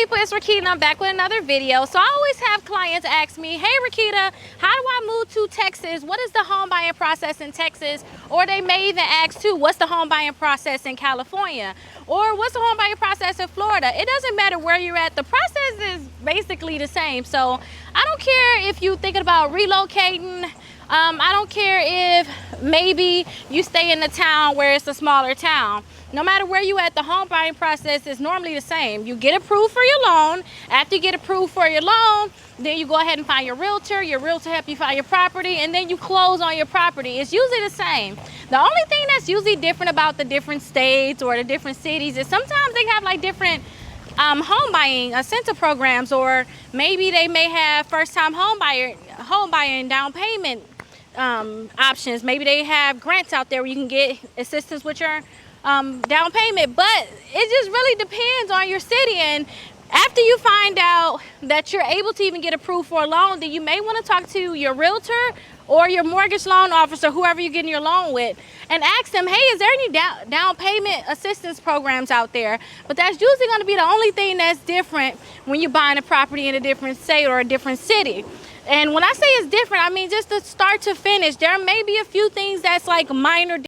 people, it's Rickita and I'm back with another video. So I always have clients ask me, hey Rickita, how do I move to Texas? What is the home buying process in Texas? Or they may even ask too, what's the home buying process in California? Or what's the home buying process in Florida? It doesn't matter where you're at, the process is basically the same. So I don't care if you're thinking about relocating. I don't care if maybe you stay in a town where it's a smaller town. No matter where you at, the home buying process is normally the same. You get approved for your loan. After you get approved for your loan, then you go ahead and find your realtor help you find your property, and then you close on your property. It's usually the same. The only thing that's usually different about the different states or the different cities is sometimes they have like different home buying incentive programs, or maybe they may have first-time home buying down payment options. Maybe they have grants out there where you can get assistance with your down payment. But it just really depends on your city, and after you find out that you're able to even get approved for a loan, then you may want to talk to your realtor or your mortgage loan officer, whoever you're getting your loan with, and ask them, hey, is there any down payment assistance programs out there? But that's usually going to be the only thing that's different when you're buying a property in a different state or a different city. And when I say it's different, I mean just to start to finish. There may be a few things that's like minor